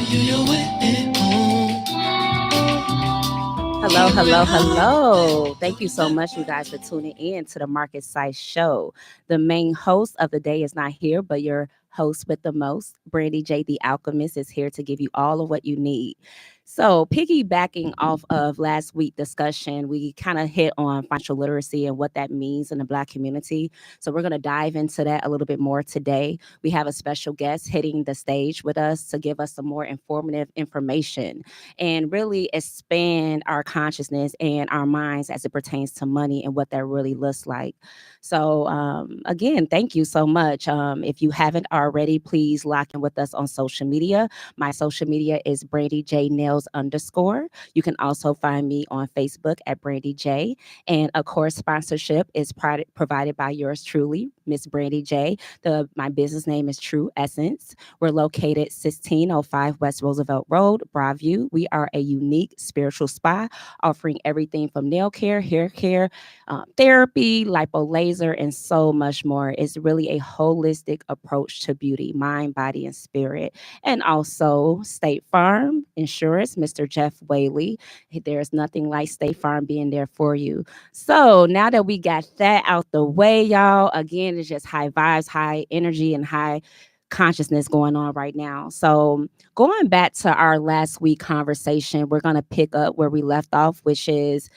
Hello, hello, hello. Thank you so much, you guys, for tuning in to the Market Sykes Show. The main host of the day is not here, but your host with the most, Brandy J. The Alchemist, is here to give you all of what you need. So, piggybacking off of last week's discussion, we kind of hit on financial literacy and what that means in the Black community. So, we're going to dive into that a little bit more today. We have a special guest hitting the stage with us to give us some more informative information and really expand our consciousness and our minds as it pertains to money and what that really looks like. So, again, thank you so much. If you haven't already, please lock in with us on social media. My social media is Brandy J Nails _ You can also find me on Facebook at Brandy J. And of course, sponsorship is provided by yours truly, Miss Brandy J. My business name is True Essence. We're located 1605 West Roosevelt Road, Broadview. We are a unique spiritual spa offering everything from nail care, hair care, therapy, lipo laser, and so much more. It's really a holistic approach to beauty, mind, body, and spirit. And also State Farm Insurance, Mr. Jeff Whaley. There's nothing like State Farm being there for you. So now that we got that out the way, y'all, again, it's just high vibes, high energy, and high consciousness going on right now. So going back to our last week conversation, we're going to pick up where we left off, which is,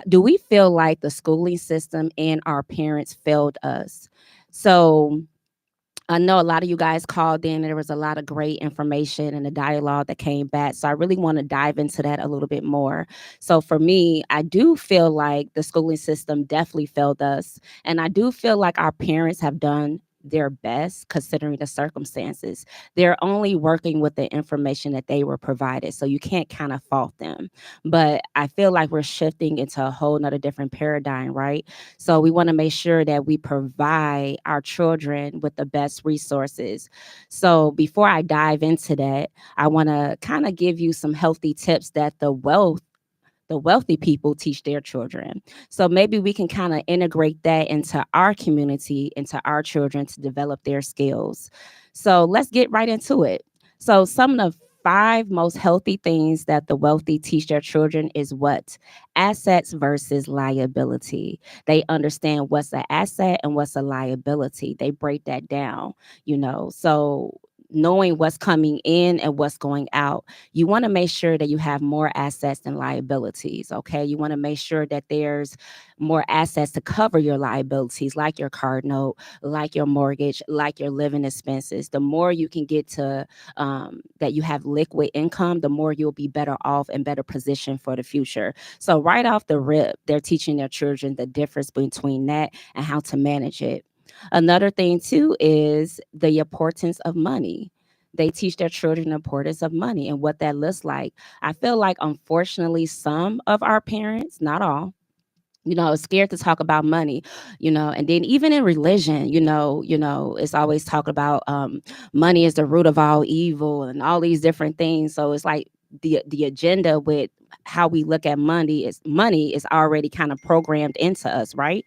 do we feel like the schooling system and our parents failed us? So I know a lot of you guys called in. There was a lot of great information and a dialogue that came back. So I really want to dive into that a little bit more. So for me, I do feel like the schooling system definitely failed us. And I do feel like our parents have done their best considering the circumstances. They're only working with the information that they were provided. So you can't kind of fault them. But I feel like we're shifting into a whole nother different paradigm, right? So we want to make sure that we provide our children with the best resources. So before I dive into that, I want to kind of give you some healthy tips that the wealthy people teach their children. So maybe we can kind of integrate that into our community, into our children to develop their skills. So let's get right into it. So some of the 5 most healthy things that the wealthy teach their children is what? Assets versus liability. They understand what's an asset and what's a liability. They break that down, So knowing what's coming in and what's going out, you want to make sure that you have more assets than liabilities. Okay. You want to make sure that there's more assets to cover your liabilities, like your card note, like your mortgage, like your living expenses. The more you can get to that you have liquid income, the more you'll be better off and better positioned for the future. So right off the rip, they're teaching their children the difference between that and how to manage it. Another thing too is the importance of money. They teach their children the importance of money and what that looks like. I feel like, unfortunately, some of our parents, not all, is scared to talk about money, and then even in religion, it's always talked about money is the root of all evil and all these different things. So it's like the agenda with how we look at money is already kind of programmed into us, right?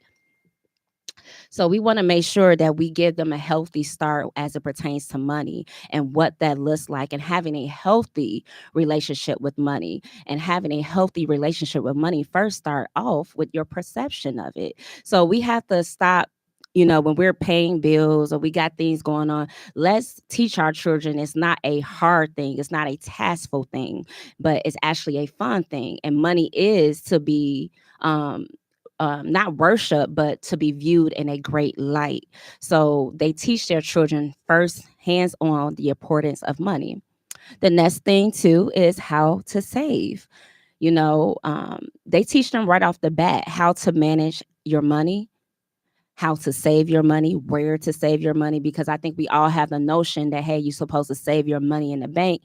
So we want to make sure that we give them a healthy start as it pertains to money and what that looks like, and having a healthy relationship with money. And having a healthy relationship with money first start off with your perception of it. So we have to stop, when we're paying bills or we got things going on, let's teach our children it's not a hard thing. It's not a taskful thing, but it's actually a fun thing. And money is to be, not worship, but to be viewed in a great light. So they teach their children first, hands on, the importance of money. The next thing too is how to save. They teach them right off the bat how to manage your money, how to save your money, where to save your money, because I think we all have the notion that, hey, you're supposed to save your money in the bank.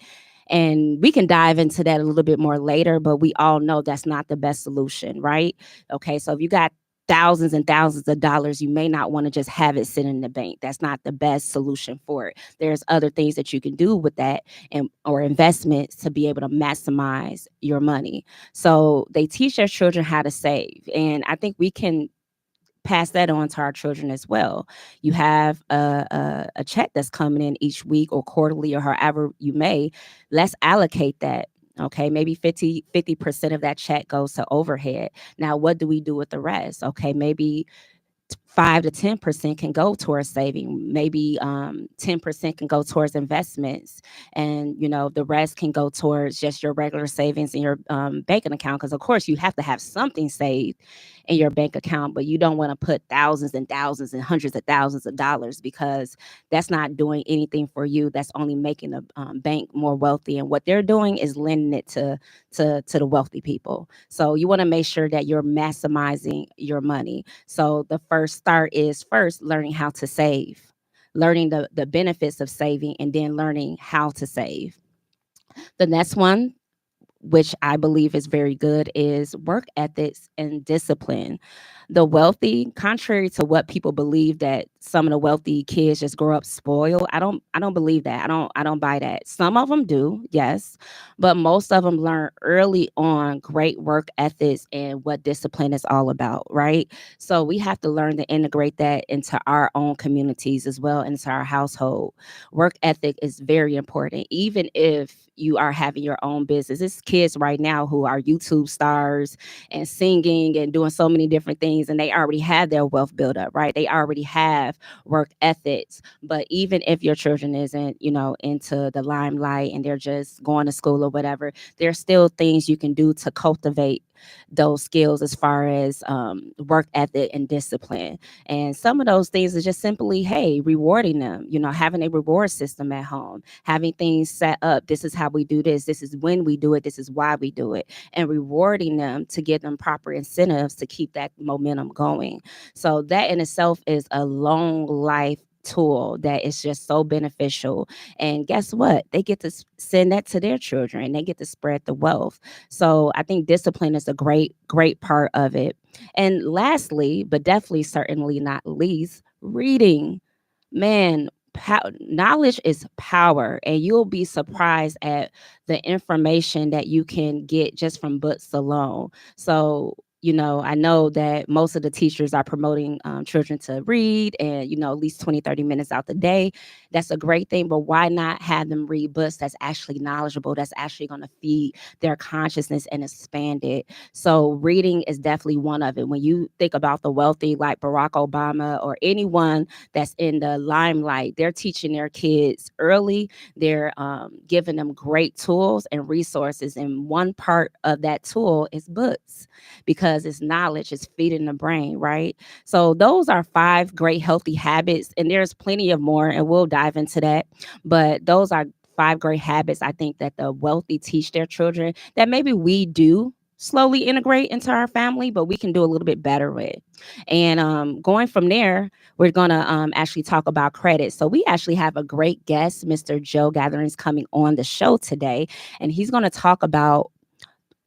And we can dive into that a little bit more later, but we all know that's not the best solution, right? Okay, so if you got thousands and thousands of dollars, you may not want to just have it sit in the bank. That's not the best solution for it. There's other things that you can do with that, and or investments to be able to maximize your money. So they teach their children how to save. And I think we can pass that on to our children as well. You have a check that's coming in each week or quarterly or however you may. Let's allocate that. Okay, maybe 50% of that check goes to overhead. Now, what do we do with the rest? Okay, maybe 5 to 10% can go towards saving. Maybe 10% can go towards investments, and the rest can go towards just your regular savings in your banking account. Because of course you have to have something saved in your bank account, but you don't want to put thousands and thousands and hundreds of thousands of dollars, because that's not doing anything for you. That's only making the bank more wealthy, and what they're doing is lending it to the wealthy people. So you want to make sure that you're maximizing your money. So the first start is first learning how to save, learning the benefits of saving, and then learning how to save. The next one, which I believe is very good, is work ethics and discipline. The wealthy, contrary to what people believe, that some of the wealthy kids just grow up spoiled. I don't believe that. I don't buy that. Some of them do, yes, but most of them learn early on great work ethics and what discipline is all about, right? So we have to learn to integrate that into our own communities as well, into our household. Work ethic is very important, even if you are having your own business. It's kids right now who are YouTube stars and singing and doing so many different things, and they already have their wealth built up, right? They already have work ethics. But even if your children isn't, into the limelight and they're just going to school or whatever, there's still things you can do to cultivate those skills as far as work ethic and discipline. And some of those things is just simply, hey, rewarding them, having a reward system at home, having things set up. This is how we do this. This is when we do it. This is why we do it. And rewarding them to give them proper incentives to keep that momentum going. So that in itself is a long life tool that is just so beneficial. And guess what? They get to send that to their children, and they get to spread the wealth. So I think discipline is a great part of it. And lastly, but definitely certainly not least, reading. Man, knowledge is power, and you'll be surprised at the information that you can get just from books alone. So I know that most of the teachers are promoting children to read, and at least 20-30 minutes out the day. That's a great thing, but why not have them read books that's actually knowledgeable, that's actually going to feed their consciousness and expand it? So reading is definitely one of it. When you think about the wealthy like Barack Obama or anyone that's in the limelight, they're teaching their kids early. They're giving them great tools and resources, and one part of that tool is books, because it's knowledge, it's feeding the brain, right? So those are 5 great healthy habits, and there's plenty of more, and we'll dive into that. But those are 5 great habits I think that the wealthy teach their children, that maybe we do slowly integrate into our family, but we can do a little bit better with. And going from there, we're going to actually talk about credit. So we actually have a great guest, Mr. Joe Gatherings, coming on the show today, and he's going to talk about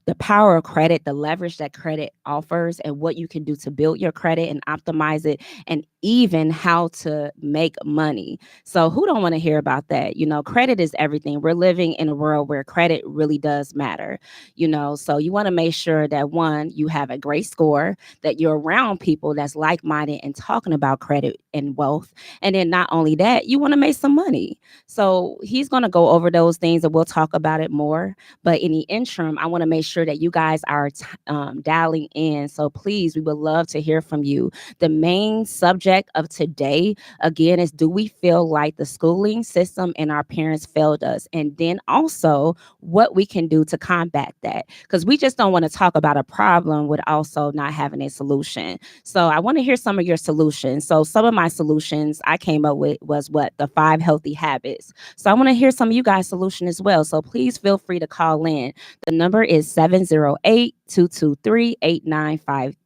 the power of credit, the leverage that credit offers, and what you can do to build your credit and optimize it, and even how to make money. So who don't want to hear about that? Credit is everything. We're living in a world where credit really does matter. So you want to make sure that, one, you have a great score, that you're around people that's like-minded and talking about credit and wealth. And then not only that, you want to make some money. So he's going to go over those things, and we'll talk about it more. But in the interim, I want to make sure that you guys are dialing in. So please, we would love to hear from you. The main subject of today, again, is, do we feel like the schooling system and our parents failed us? And then also what we can do to combat that. Because we just don't want to talk about a problem with also not having a solution. So I want to hear some of your solutions. So some of my solutions I came up with was the 5 healthy habits. So I want to hear some of you guys' solution as well. So please feel free to call in. The number is 708-223-8953.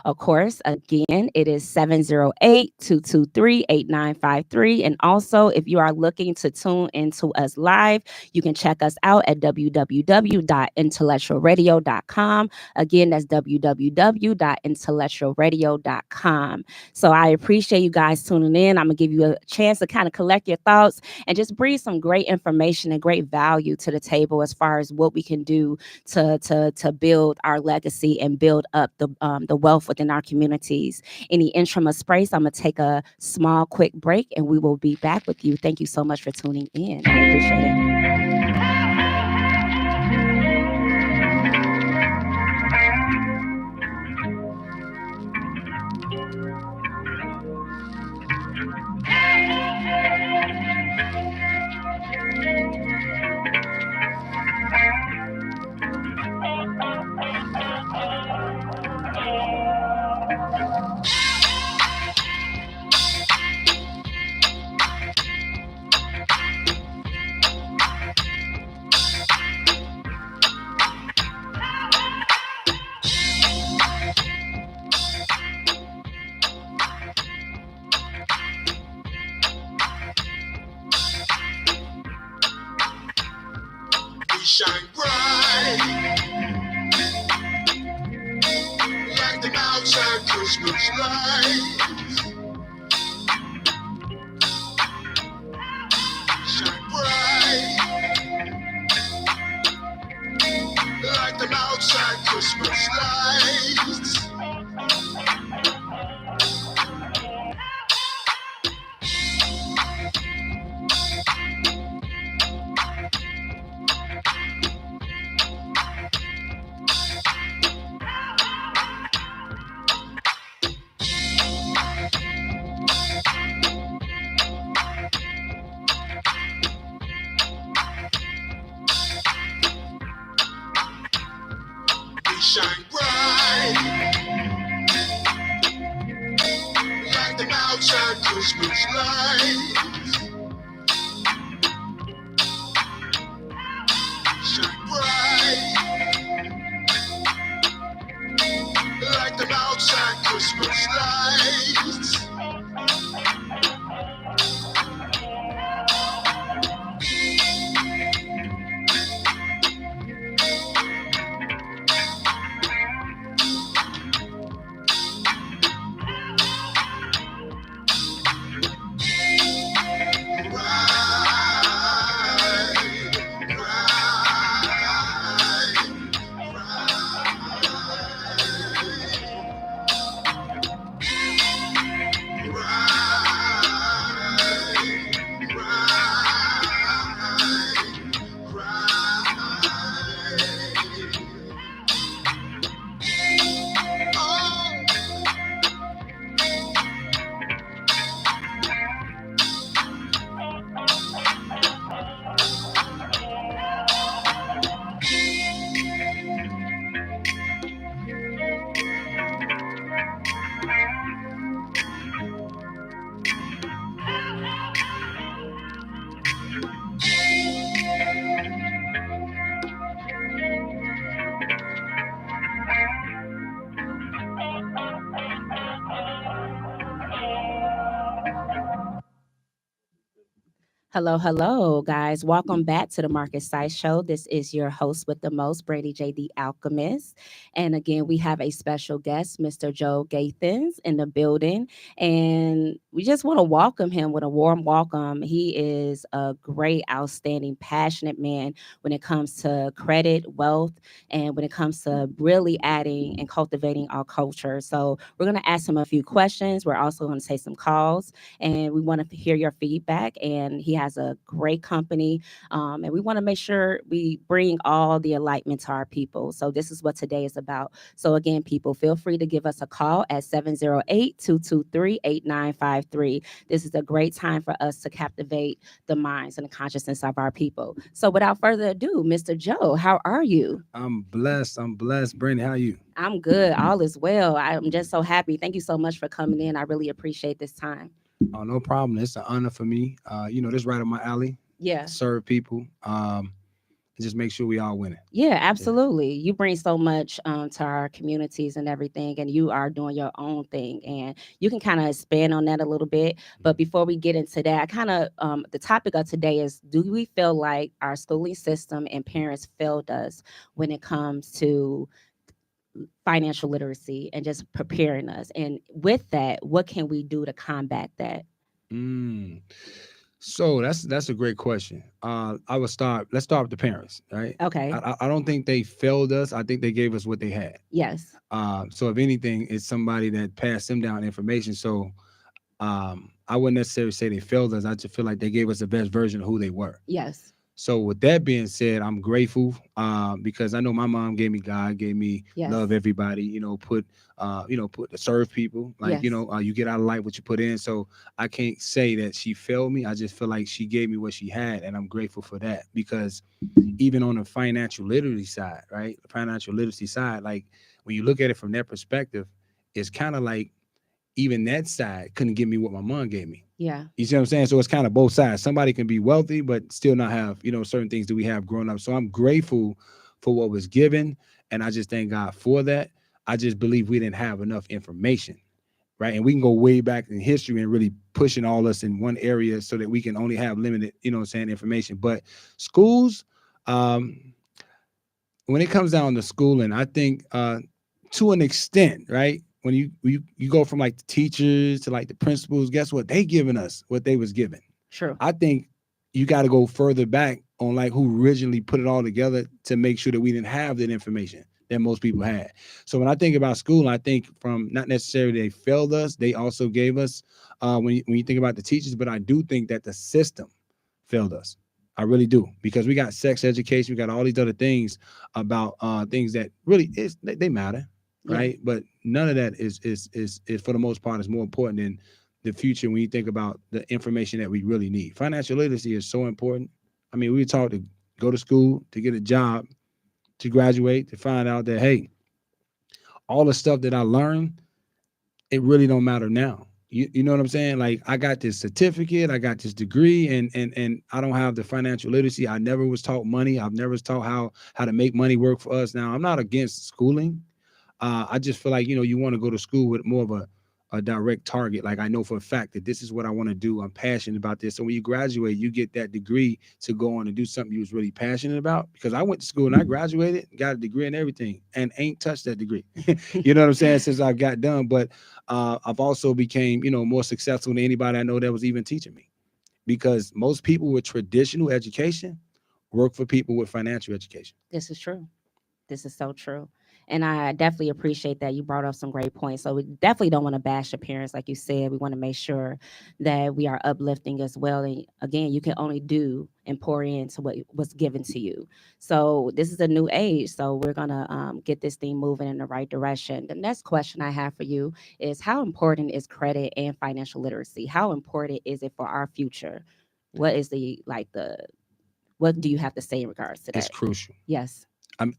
Of course, again, it is 708-223-8953. And also, if you are looking to tune into us live, you can check us out at www.intellectualradio.com. Again, that's www.intellectualradio.com. So I appreciate you guys tuning in. I'm going to give you a chance to kind of collect your thoughts and just bring some great information and great value to the table as far as what we can do to build our legacy and build up the the wealth within our communities. In the interim of Sprace, I'm going to take a small, quick break, and we will be back with you. Thank you so much for tuning in. I appreciate it. Shine bright like the outside Christmas lights. Shine bright like the outside Christmas lights. Shine bright like the outside Christmas lights. Shine bright like the outside Christmas lights. Hello, hello, guys. Welcome back to the Market Sykes Show. This is your host with the most, Brady J. the Alchemist. And again, we have a special guest, Mr. Joe Gathens, in the building. And we just want to welcome him with a warm welcome. He is a great, outstanding, passionate man when it comes to credit, wealth, and when it comes to really adding and cultivating our culture. So we're going to ask him a few questions. We're also going to take some calls, and we want to hear your feedback. And he has a great company, and we want to make sure we bring all the enlightenment to our people. So this is what today is about. So again, people, feel free to give us a call at 708-223-8953. This is a great time for us to captivate the minds and the consciousness of our people. So without further ado, Mr. Joe, how are you? I'm blessed. Brandy, how are you? I'm good. All is well. I'm just so happy. Thank you so much for coming in. I really appreciate this time. Oh, no problem. It's an honor for me. This is right up my alley. Yeah. Serve people. And just make sure we all winning. Yeah, absolutely. You bring so much to our communities and everything, and you are doing your own thing. And you can kind of expand on that a little bit. But before we get into that, the topic of today is, do we feel like our schooling system and parents failed us when it comes to financial literacy and just preparing us? And with that, what can we do to combat that? Mm. So that's a great question. I would start. Let's start with the parents, right? Okay. I don't think they failed us. I think they gave us what they had. Yes. So if anything, it's somebody that passed them down information. So I wouldn't necessarily say they failed us. I just feel like they gave us the best version of who they were. Yes. So with that being said, I'm grateful because I know my mom gave me God, gave me Yes. love everybody, put to serve people. Like, Yes. you get out of life what you put in. So I can't say that she failed me. I just feel like she gave me what she had, and I'm grateful for that because even on the financial literacy side, right? The financial literacy side, like when you look at it from that perspective, it's kind of like even that side couldn't give me what my mom gave me. Yeah. You see what I'm saying? So it's kind of both sides. Somebody can be wealthy, but still not have, certain things that we have growing up. So I'm grateful for what was given. And I just thank God for that. I just believe we didn't have enough information, right? And we can go way back in history and really pushing all us in one area so that we can only have limited, information. But schools, um, when it comes down to schooling, I think to an extent, right? When you go from like the teachers to like the principals, guess what? They giving us what they was given. True. I think you got to go further back on like who originally put it all together to make sure that we didn't have that information that most people had. So when I think about school, I think from not necessarily they failed us, they also gave us when you think about the teachers, but I do think that the system failed us. I really do because we got sex education, we got all these other things about things that really they matter, Yeah. right? But none of that is for the most part is more important than the future when you think about the information that we really need. Financial literacy is so important. I mean, we were taught to go to school, to get a job, to graduate, to find out that hey, all the stuff that I learned, it really don't matter now. You know what I'm saying? Like I got this certificate, I got this degree, and I don't have the financial literacy. I never was taught money. I've never was taught how to make money work for us. Now I'm not against schooling. I just feel like you want to go to school with more of a direct target. Like I know for a fact that this is what I want to do. I'm passionate about this. So when you graduate, you get that degree to go on and do something you was really passionate about. Because I went to school and I graduated, got a degree and everything, and ain't touched that degree. You know what I'm saying? Since I've got done, but I've also became more successful than anybody I know that was even teaching me. Because most people with traditional education work for people with financial education. This is true. This is so true. And I definitely appreciate that you brought up some great points. So we definitely don't want to bash your parents, like you said. We want to make sure that we are uplifting as well. And again, you can only do and pour into what was given to you. So this is a new age. So we're gonna get this thing moving in the right direction. The next question I have for you is how important is credit and financial literacy? How important is it for our future? What is the what do you have to say in regards to It's that? crucial. Yes.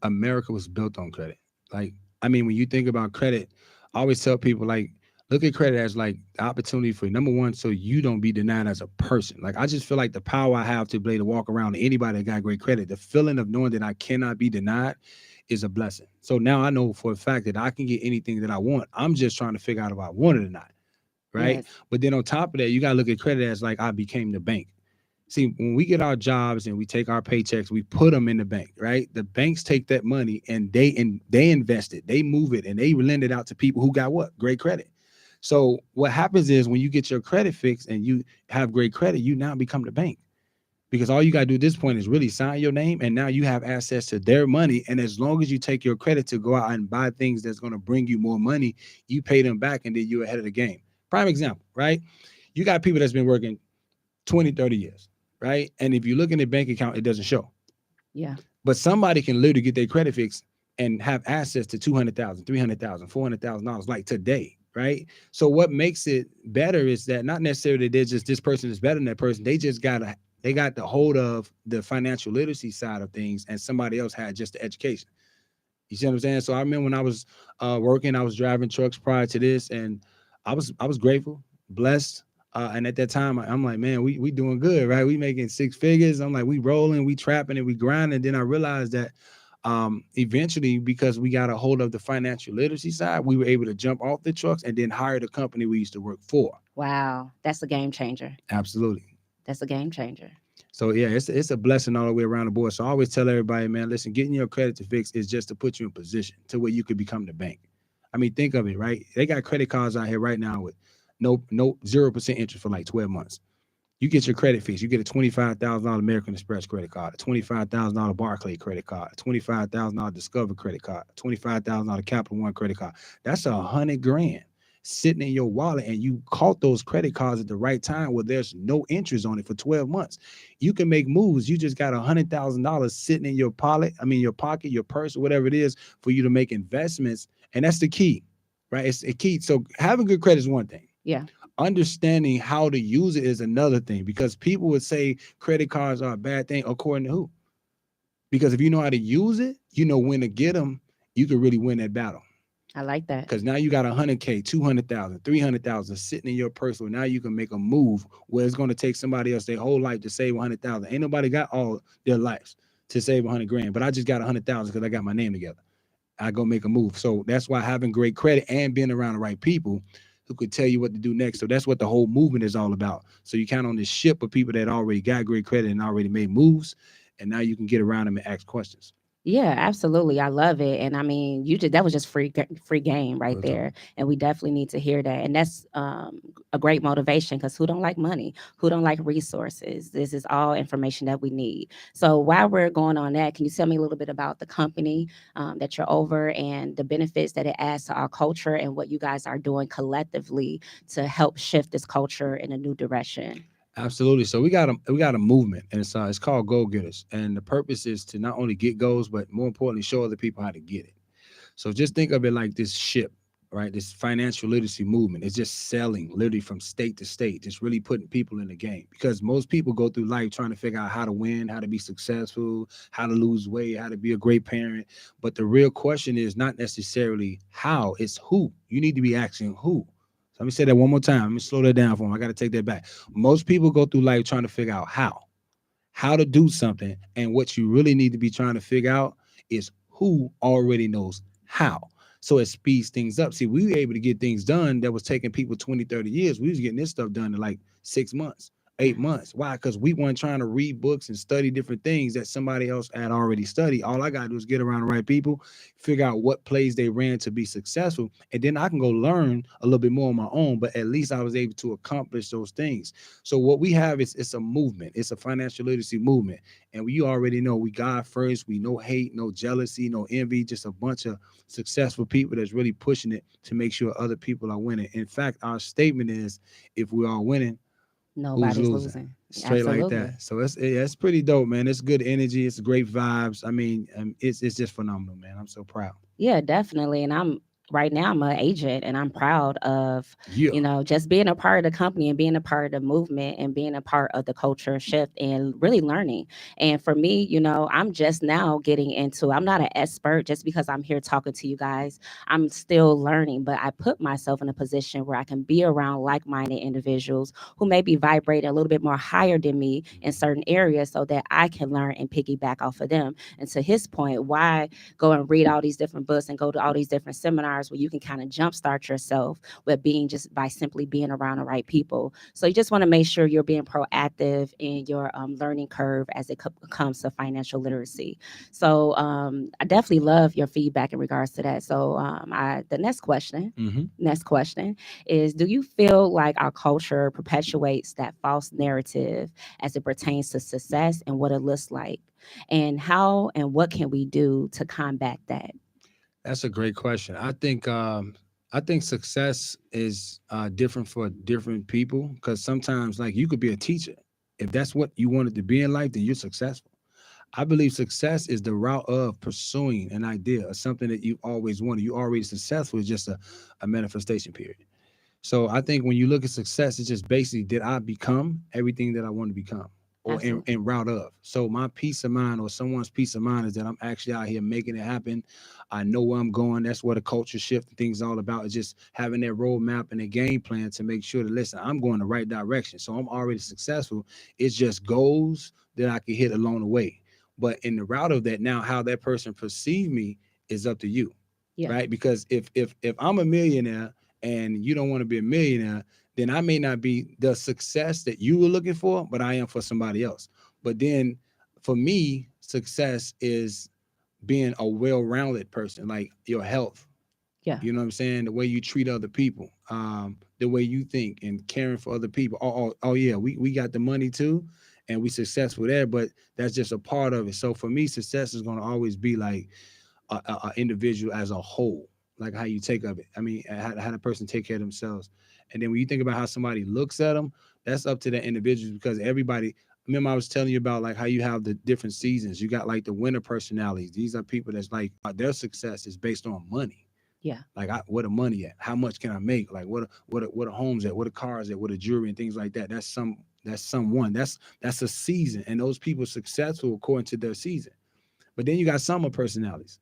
America was built on credit. Like, I mean, when you think about credit, I always tell people like, look at credit as like the opportunity for number one, so you don't be denied as a person. Like, I just feel like the power I have to be able to walk around to anybody that got great credit, the feeling of knowing that I cannot be denied is a blessing. So now I know for a fact that I can get anything that I want. I'm just trying to figure out if I want it or not. Right. Yes. But then on top of that, you got to look at credit as like I became the bank. See, when we get our jobs and we take our paychecks, we put them in the bank, right? The banks take that money and they invest it, they move it, and they lend it out to people who got what? Great credit. So what happens is when you get your credit fixed and you have great credit, you now become the bank. Because all you got to do at this point is really sign your name, and now you have access to their money. And as long as you take your credit to go out and buy things that's going to bring you more money, you pay them back, and then you're ahead of the game. Prime example, right? You got people that's been working 20, 30 years, right? And if you look in their bank account, it doesn't show. Yeah. But somebody can literally get their credit fixed and have access to 200,000, 300,000, $400,000 like today, right? So what makes it better is that not necessarily they're just this person is better than that person. They got the hold of the financial literacy side of things, and somebody else had just the education. You see what I'm saying? So I remember when I was working, I was driving trucks prior to this, and I was grateful, blessed. And at that time, I'm like, man, we doing good, right? We making six figures. I'm like, we rolling, we trapping, and we grinding. Then I realized that eventually, because we got a hold of the financial literacy side, we were able to jump off the trucks and then hire the company we used to work for. Wow. That's a game changer. Absolutely. That's a game changer. So yeah, it's a blessing all the way around the board. So I always tell everybody, man, listen, getting your credit to fix is just to put you in position to where you could become the bank. I mean, think of it, right? They got credit cards out here right now with no 0% interest for like 12 months. You get your credit fixed. You get a $25,000 American Express credit card, a $25,000 Barclay credit card, a $25,000 Discover credit card, a $25,000 Capital One credit card. That's $100,000 sitting in your wallet, and you caught those credit cards at the right time where there's no interest on it for 12 months. You can make moves. You just got $100,000 sitting in your your pocket, your purse, whatever it is, for you to make investments. And that's the key, right? It's a key. So having good credit is one thing. Yeah. Understanding how to use it is another thing, because people would say credit cards are a bad thing. According to who? Because if you know how to use it, you know when to get them, you can really win that battle. I like that. Because now you got $100,000, $200,000, $300,000 sitting in your purse. So now you can make a move where it's going to take somebody else their whole life to save $100,000. Ain't nobody got all their lives to save $100,000, but I just got $100,000 because I got my name together. I go make a move. So that's why having great credit and being around the right people who could tell you what to do next. So that's what the whole movement is all about. So you count on this ship of people that already got great credit and already made moves, and now you can get around them and ask questions. Yeah, absolutely. I love it. And I mean, that was just free game right Real talk. there. And we definitely need to hear that. And that's a great motivation, because who don't like money? Who don't like resources? This is all information that we need. So while we're going on that, can you tell me a little bit about the company that you're over and the benefits that it adds to our culture, and what you guys are doing collectively to help shift this culture in a new direction? Absolutely. So we got a movement, and it's called Goal Getters, and the purpose is to not only get goals, but more importantly, show other people how to get it. So just think of it like this ship, right? This financial literacy movement is just selling literally from state to state, just really putting people in the game, because most people go through life trying to figure out how to win, how to be successful, how to lose weight, how to be a great parent. But the real question is not necessarily how, it's who. You need to be asking who. So let me say that one more time. Let me slow that down for them. I got to take that back. Most people go through life trying to figure out how to do something. And what you really need to be trying to figure out is who already knows how. So it speeds things up. See, we were able to get things done that was taking people 20, 30 years. We was getting this stuff done in like 6 months, 8 months. Why? Because we weren't trying to read books and study different things that somebody else had already studied. All I got to do is get around the right people, figure out what plays they ran to be successful, and then I can go learn a little bit more on my own, but at least I was able to accomplish those things. So what we have is, it's a movement. It's a financial literacy movement. And you already know we God first. We no hate, no jealousy, no envy, just a bunch of successful people that's really pushing it to make sure other people are winning. In fact, our statement is, if we are winning, who's Nobody's losing? losing. Straight like Absolutely. that. So it's pretty dope, man. It's good energy. It's great vibes. I mean, it's just phenomenal, man. I'm so proud. Yeah, definitely. And I'm an agent, and I'm proud of, Yeah. just being a part of the company and being a part of the movement and being a part of the culture shift and really learning. And for me, I'm just now getting into, I'm not an expert just because I'm here talking to you guys. I'm still learning, but I put myself in a position where I can be around like-minded individuals who may be vibrating a little bit more higher than me in certain areas, so that I can learn and piggyback off of them. And to his point, why go and read all these different books and go to all these different seminars where you can kind of jumpstart yourself with being just by simply being around the right people? So you just want to make sure you're being proactive in your learning curve as it comes to financial literacy. So I definitely love your feedback in regards to that. So the next question is, do you feel like our culture perpetuates that false narrative as it pertains to success and what it looks like? And how and what can we do to combat that? That's a great question. I think success is different for different people, because sometimes, like, you could be a teacher. If that's what you wanted to be in life, then you're successful. I believe success is the route of pursuing an idea or something that you always wanted. You already successful. It's just a manifestation period. So I think when you look at success, it's just basically, did I become everything that I want to become, or Absolutely. in route of? So my peace of mind, or someone's peace of mind, is that I'm actually out here making it happen. I know where I'm going. That's what a culture shift and things all about, is just having that roadmap and a game plan to make sure that, listen, I'm going the right direction. So I'm already successful. It's just goals that I can hit along the way. But in the route of that, now how that person perceive me is up to you. Yeah. Right? Because if I'm a millionaire and you don't want to be a millionaire, then I may not be the success that you were looking for, but I am for somebody else. But then for me, success is being a well-rounded person, like your health, Yeah. You know what I'm saying? The way you treat other people, the way you think and caring for other people. Oh yeah, we got the money too, and we successful there, but that's just a part of it. So for me, success is going to always be like a individual as a whole, like how you take of it. I mean, how the person take care of themselves, and then when you think about how somebody looks at them, that's up to that individual because everybody. Remember, I was telling you about like how you have the different seasons. You got like the winner personalities. These are people that's like their success is based on money. Yeah. Like, where the money at? How much can I make? Like, what are homes at? What are cars at? What are jewelry and things like that? That's someone. That's a season, and those people are successful according to their season. But then you got summer personalities.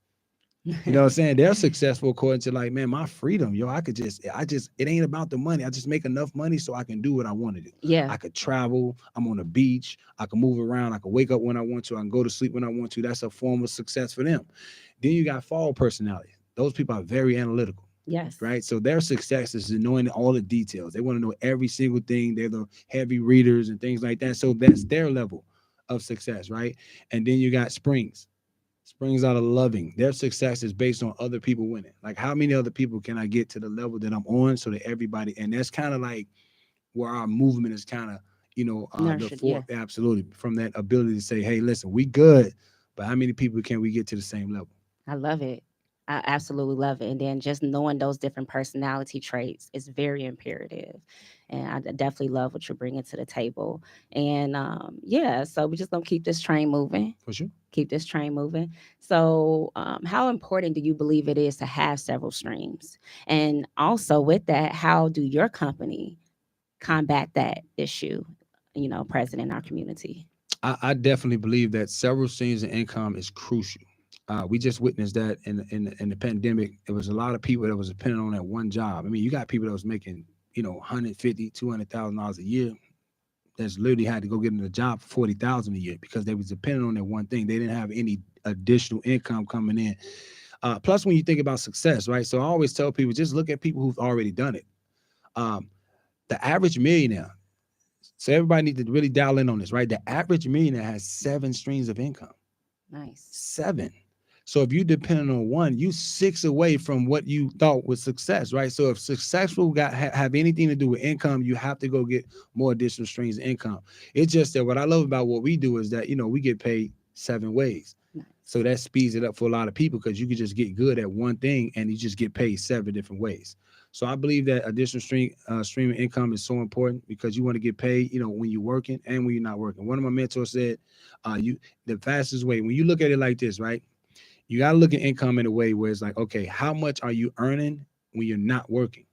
You know what I'm saying? They're successful according to like, man, my freedom, yo. It ain't about the money. I just make enough money so I can do what I want to do. Yeah. I could travel. I'm on the beach. I can move around. I can wake up when I want to. I can go to sleep when I want to. That's a form of success for them. Then you got fall personalities. Those people are very analytical, Yes. right? So their success is knowing all the details. They want to know every single thing. They're the heavy readers and things like that. So that's their level of success, right? And then you got springs. Springs out of loving. Their success is based on other people winning. Like how many other people can I get to the level that I'm on so that everybody, and that's kind of like where our movement is kind of, the Nurtured. Yeah. absolutely from that ability to say, hey, listen, we good, but how many people can we get to the same level? I love it. I absolutely love it. And then just knowing those different personality traits is very imperative. And I definitely love what you're bringing to the table. And yeah, so we're just going to keep this train moving. For sure. Keep this train moving. So, how important do you believe it is to have several streams? And also, with that, how do your company combat that issue, present in our community? I definitely believe that several streams of income is crucial. We just witnessed that in the pandemic. It was a lot of people that was dependent on that one job. I mean, you got people that was making, 150, $200,000 a year. That's literally had to go get in a job for 40,000 a year because they was dependent on that one thing. They didn't have any additional income coming in. Plus, when you think about success, right? So I always tell people just look at people who've already done it. Um, the average millionaire. So everybody needs to really dial in on this, right? The average millionaire has 7 streams of income. Nice. 7. So if you depend on one, you 6 away from what you thought was success, right? So if successful have anything to do with income, you have to go get more additional streams of income. It's just that what I love about what we do is that, we get paid 7 ways. Nice. So that speeds it up for a lot of people because you can just get good at one thing and you just get paid 7 different ways. So I believe that additional stream of income is so important because you want to get paid, when you're working and when you're not working. One of my mentors said, the fastest way, when you look at it like this, right? You got to look at income in a way where it's like, okay, how much are you earning when you're not working?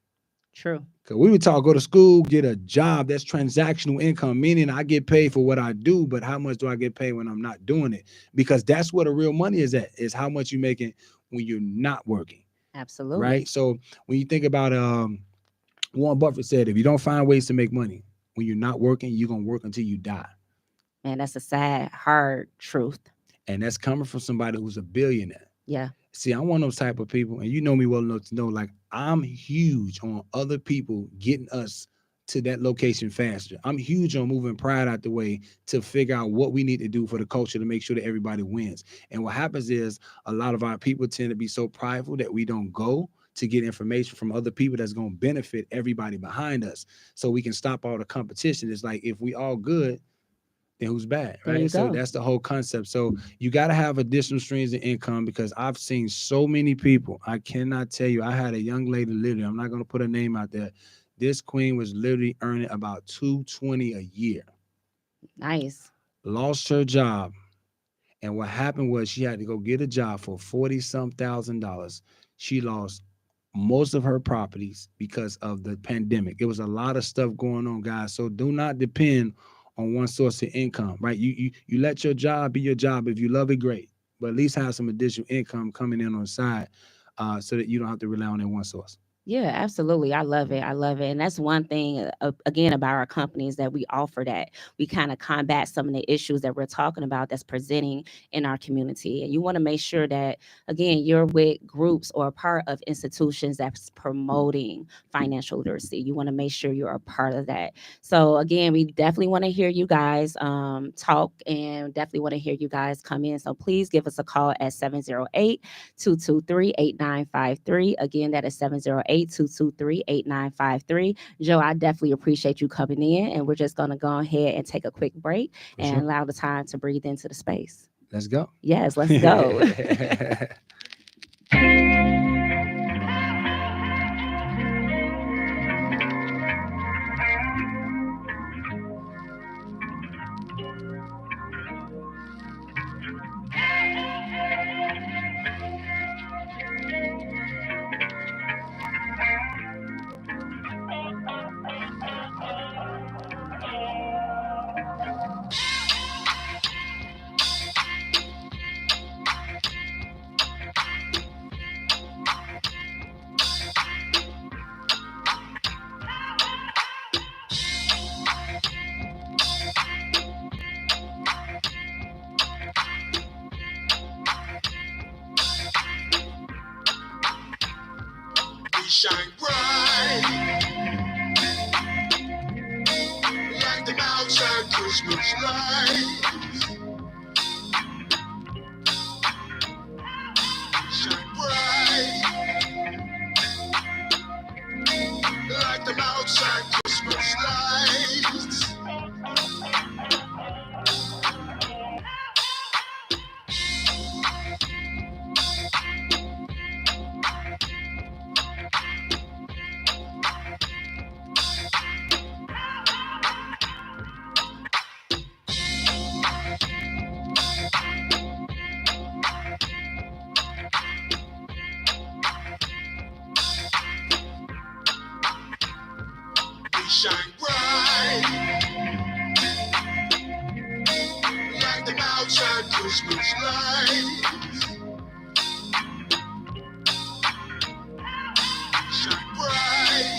True. Because we would talk, go to school, get a job. That's transactional income, meaning I get paid for what I do, but how much do I get paid when I'm not doing it? Because that's where the real money is at, is how much you're making when you're not working. Absolutely. Right? So when you think about Warren Buffett said, if you don't find ways to make money when you're not working, you're going to work until you die. Man, that's a sad, hard truth. And that's coming from somebody who's a billionaire. Yeah. See, I'm one of those type of people, and you know me well enough to know, like, I'm huge on other people getting us to that location faster. I'm huge on moving pride out the way to figure out what we need to do for the culture to make sure that everybody wins. And what happens is a lot of our people tend to be so prideful that we don't go to get information from other people that's going to benefit everybody behind us so we can stop all the competition. It's like, if we all good, then who's bad, right? So that's the whole concept. So you got to have additional streams of income because I've seen so many people. I cannot tell you. I had a young lady, literally, I'm not going to put her name out there. This queen was literally earning about $220 a year. Nice. Lost her job. And what happened was she had to go get a job for $40-some thousand. She lost most of her properties because of the pandemic. It was a lot of stuff going on, guys. So do not depend on one source of income, right? You let your job be your job. If you love it, great. But at least have some additional income coming in on the side so that you don't have to rely on that one source. Yeah, absolutely. I love it. I love it. And that's one thing, again, about our companies that we offer that we kind of combat some of the issues that we're talking about that's presenting in our community. And you want to make sure that, again, you're with groups or a part of institutions that's promoting financial literacy. You want to make sure you're a part of that. So, again, we definitely want to hear you guys talk and definitely want to hear you guys come in. So, please give us a call at 708-223-8953. Again, that is 708-223-8953. Joe, I definitely appreciate you coming in, and we're just going to go ahead and take a quick break For and sure. allow the time to breathe into the space. Let's go. Yes, let's go. We shine bright like them outside Christmas lights. Shine bright like them outside Christmas lights. We shine bright like them outside Christmas lights. Shine bright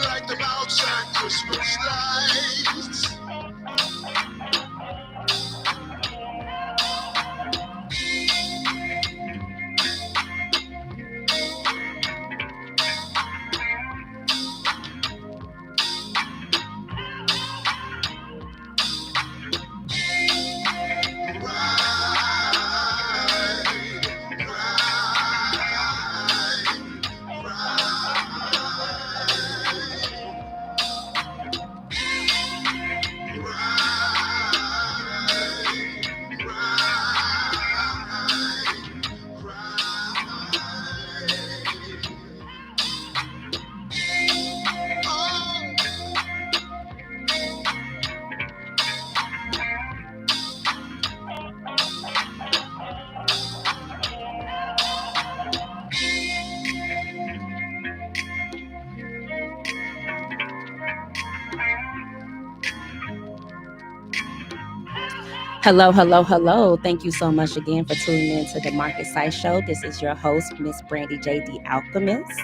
like them outside Christmas lights. Hello, hello, hello. Thank you so much again for tuning in to the Market Site Show. This is your host, Miss Brandy J. The Alchemist,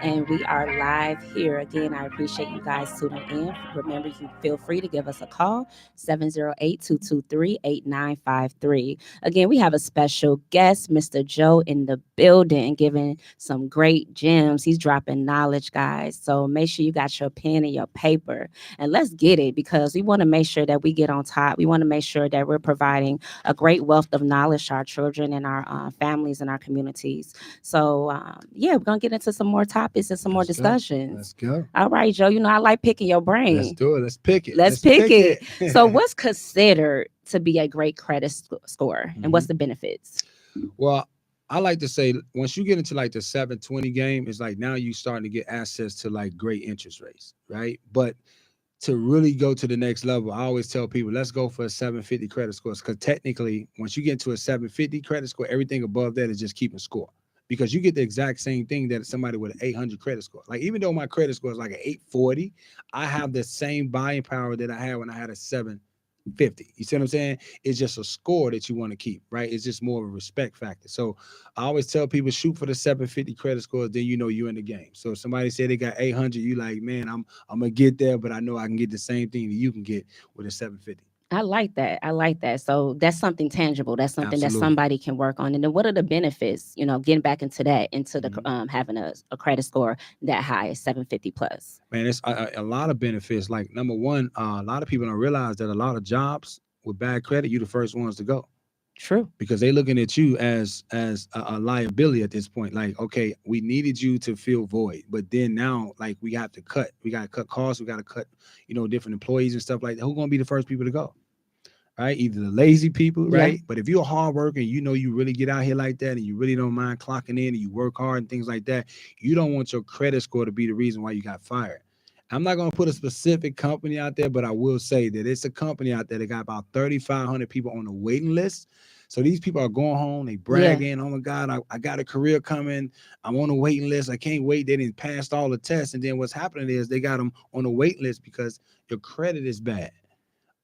and we are live here. Again, I appreciate you guys tuning in. Remember, you can feel free to give us a call, 708-223-8953. Again, we have a special guest, Mr. Joe, in the building, giving some great gems. He's dropping knowledge, guys. So make sure you got your pen and your paper, and let's get it, because we want to make sure that we get on top. We want to make sure that we're providing a great wealth of knowledge to our children and our families and our communities. So, yeah, we're going to get into some more topics and some more Let's go. discussions. Let's go. All right, Joe, I like picking your brain. Let's do it. Let's pick it. Let's pick it. So what's considered to be a great credit score, and what's the benefits? Well, I like to say once you get into like the 720 game, it's like now you starting to get access to like great interest rates, right? But to really go to the next level, I always tell people, let's go for a 750 credit score. Because technically, once you get to a 750 credit score, everything above that is just keeping score. Because you get the exact same thing that somebody with an 800 credit score. Like, even though my credit score is like an 840, I have the same buying power that I had when I had a 50. You see what I'm saying? It's just a score that you want to keep, right? It's just more of a respect factor. So I always tell people shoot for the 750 credit score, then you know you're in the game. So if somebody say they got 800, you like, man, I'm gonna get there, but I know I can get the same thing that you can get with a 750. I like that. I like that. So that's something tangible. That's something that Absolutely. somebody can work on. And then what are the benefits? Getting back into that, into the Mhm. having a credit score that high, 750 plus. Man, it's a lot of benefits. Like number one, a lot of people don't realize that a lot of jobs with bad credit, you the first ones to go. True. Because they looking at you as a liability at this point. Like, okay, we needed you to fill void, but then now, like, we got to cut costs, we got to cut, different employees and stuff like that. Who's gonna be the first people to go? Right? Either the lazy people, Yeah. right? But if you're a hard worker and you really get out here like that and you really don't mind clocking in and you work hard and things like that, you don't want your credit score to be the reason why you got fired. I'm not gonna put a specific company out there, but I will say that it's a company out there that got about 3,500 people on the waiting list. So these people are going home, they Yeah. bragging, oh my God, I got a career coming. I'm on the waiting list. I can't wait. They didn't pass all the tests. And then what's happening is they got them on the wait list because your credit is bad.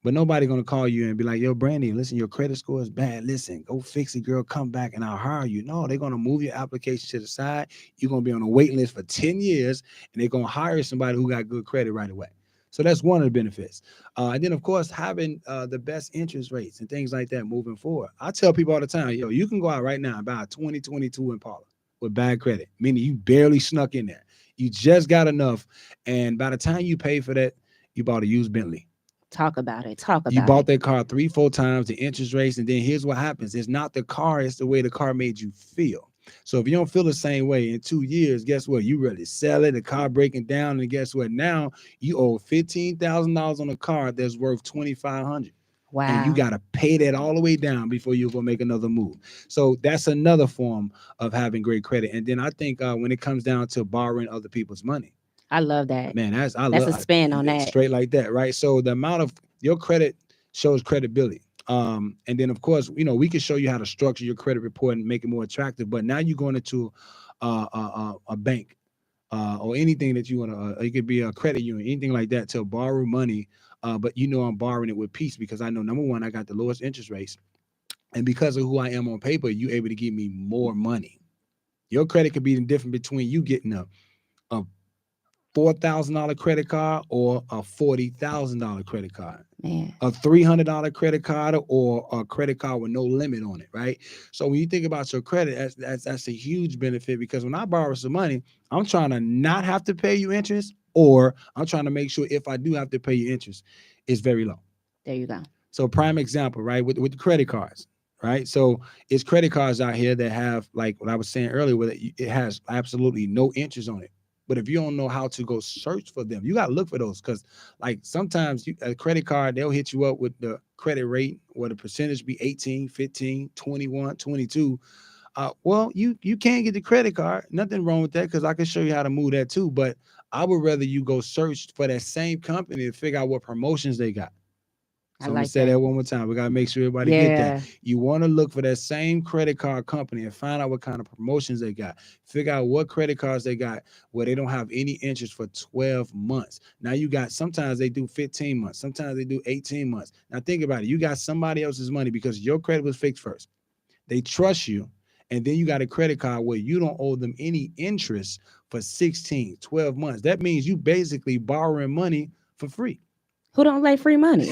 But nobody gonna call you and be like, yo, Brandy, listen, your credit score is bad. Listen, go fix it, girl. Come back and I'll hire you. No, they're gonna move your application to the side. You're gonna be on a waiting list for 10 years, and they're gonna hire somebody who got good credit right away. So that's one of the benefits. And then, of course, having the best interest rates and things like that moving forward. I tell people all the time, yo, you can go out right now and buy a 2022 Impala with bad credit, meaning you barely snuck in there. You just got enough. And by the time you pay for that, you bought a used Bentley. Talk about it. Talk You about bought it. that car 3, 4 times the interest rates, and then here's what happens: it's not the car; it's the way the car made you feel. So if you don't feel the same way in 2 years, guess what? You really sell it, the car breaking down, and guess what? Now you owe $15,000 on a car that's worth 2,500, and you Wow. got to pay that all the way down before you go make another move. So that's another form of having great credit. And then I think when it comes down to borrowing other people's money. I love that. Man, I That's love a spin on that. straight like that, right? So the amount of your credit shows credibility. And then of course, we can show you how to structure your credit report and make it more attractive. But now you're going into a bank or anything that you want to. It could be a credit union, anything like that, to borrow money. But I'm borrowing it with peace because I know number one, I got the lowest interest rates, and because of who I am on paper, you able to give me more money. Your credit could be the difference between you getting a $4,000 credit card or a $40,000 credit card, Man. a $300 credit card or a credit card with no limit on it, right? So when you think about your credit, that's a huge benefit because when I borrow some money, I'm trying to not have to pay you interest, or I'm trying to make sure if I do have to pay you interest, it's very low. There you go. So prime example, right, with the credit cards, right? So it's credit cards out here that have, like what I was saying earlier, where it has absolutely no interest on it. But if you don't know how to go search for them, you got to look for those because, like, sometimes a credit card, they'll hit you up with the credit rate where the percentage be 18, 15, 21, 22. Well, you can't get the credit card. Nothing wrong with that because I can show you how to move that too. But I would rather you go search for that same company and figure out what promotions they got. I So I'm gonna like say that that. one more time. We gotta make sure everybody get that. Yeah. You want to look for that same credit card company and find out what kind of promotions they got. Figure out what credit cards they got where they don't have any interest for 12 months. Now you got, sometimes they do 15 months, sometimes they do 18 months. Now think about it. You got somebody else's money because your credit was fixed first. They trust you. And then you got a credit card where you don't owe them any interest for 16, 12 months. That means you basically borrowing money for free. Who don't like free money?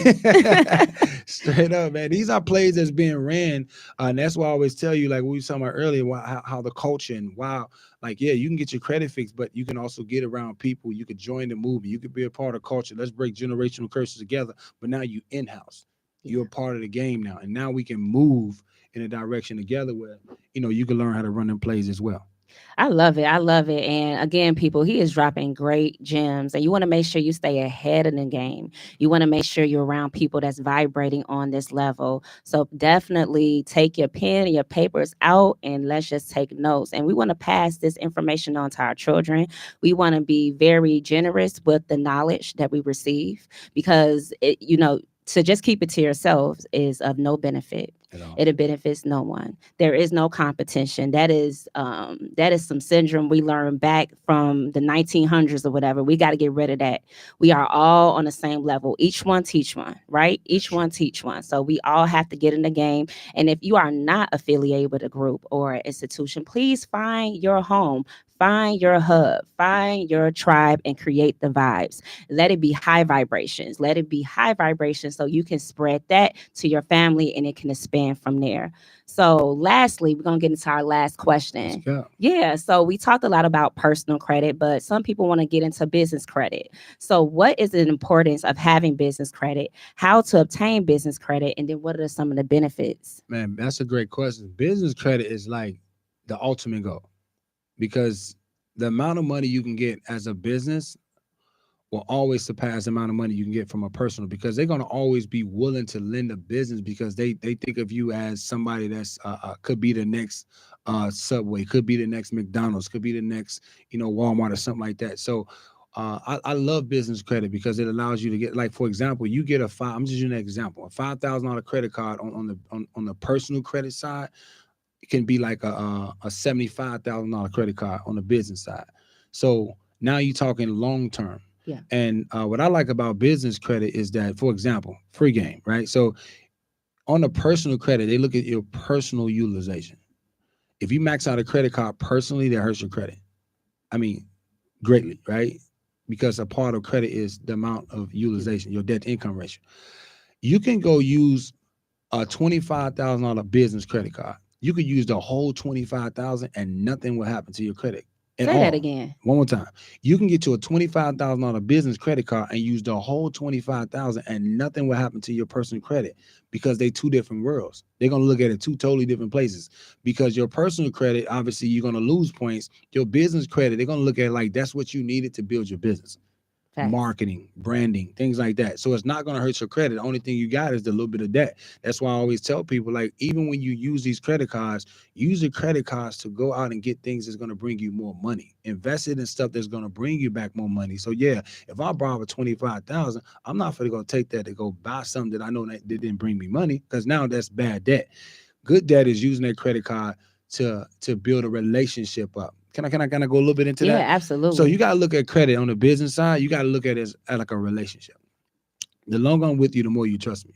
Straight up, man. These are plays that's being ran. And that's why I always tell you, like we were talking about earlier, how the culture and like, yeah, you can get your credit fixed, but you can also get around people. You could join the movement. You could be a part of culture. Let's break generational curses together. But now you in-house. Yeah. You're a part of the game now. And now we can move in a direction together where, you can learn how to run them plays as well. I love it. I love it. And again, people, he is dropping great gems. And you want to make sure you stay ahead of the game. You want to make sure you're around people that's vibrating on this level. So definitely take your pen and your papers out and let's just take notes. And we want to pass this information on to our children. We want to be very generous with the knowledge that we receive because to just keep it to yourselves is of no benefit. at all. It benefits no one. There is no competition. That is some syndrome we learned back from the 1900s or whatever. We got to get rid of that. We are all on the same level. Each one teach one, right? That's Each true. one teach one. So we all have to get in the game. And if you are not affiliated with a group or institution, please find your home. Find your hub, find your tribe, and create the vibes. Let it be high vibrations. Let it be high vibrations so you can spread that to your family and it can expand from there. So, lastly, we're going to get into our last Let's question. go. Yeah, so we talked a lot about personal credit, but some people want to get into business credit. So, what is the importance of having business credit? How to obtain business credit? And then, what are some of the benefits? Man, that's a great question. Business credit is like the ultimate goal because the amount of money you can get as a business will always surpass the amount of money you can get from a personal because they're going to always be willing to lend a business because they think of you as somebody that's could be the next Subway, could be the next McDonald's, could be the next Walmart or something like that. So I love business credit because it allows you to get, like, for example, you get I'm just using an example, a $5,000 credit card on the personal credit side. It can be like a $75,000 credit card on the business side. So now you're talking long term. Yeah. And what I like about business credit is that, for example, free game, right? So on the personal credit, they look at your personal utilization. If you max out a credit card personally, that hurts your credit. I mean, greatly, right? Because a part of credit is the amount of utilization, your debt to income ratio. You can go use a $25,000 business credit card. You could use the whole 25,000 and nothing will happen to your credit at Say all. that again. One more time. You can get to a $25,000 business credit card and use the whole 25,000 and nothing will happen to your personal credit because they two different worlds. They're going to look at it two totally different places because your personal credit, obviously you're going to lose points. Your business credit, they're going to look at it like that's what you needed to build your business. Facts. Marketing, branding, things like that. So it's not going to hurt your credit. The only thing you got is the little bit of debt. That's why I always tell people, like, even when you use these credit cards, use the credit cards to go out and get things that's going to bring you more money. Invest it in stuff that's going to bring you back more money. So yeah, if I borrow for 25,000, I'm not going to go take that to go buy something that I know that didn't bring me money because now that's bad debt. Good debt is using that credit card to build a relationship up. Can I kind of go a little bit into Yeah, that? absolutely. So you got to look at credit on the business side. You got to look at it as like a relationship. The longer I'm with you, the more you trust me.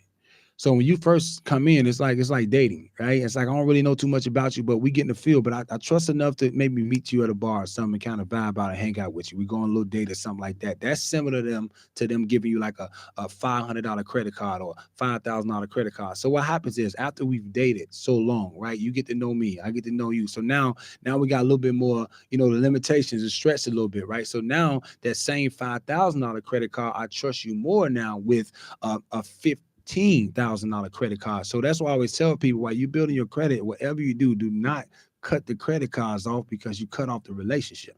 So when you first come in, it's like dating, right? It's like I don't really know too much about you, but we get in the field. But I trust enough to maybe meet you at a bar or something and kind of vibe out and hang out with you. We go on a little date or something like that. That's similar to them giving you like a $500 credit card or $5,000 credit card. So what happens is after we've dated so long, right? You get to know me, I get to know you. So now we got a little bit more, the limitations are stretched a little bit, right? So now that same $5,000 credit card, I trust you more now with a $15,000 credit card. So that's why I always tell people, while you're building your credit, whatever you do, do not cut the credit cards off because you cut off the relationship.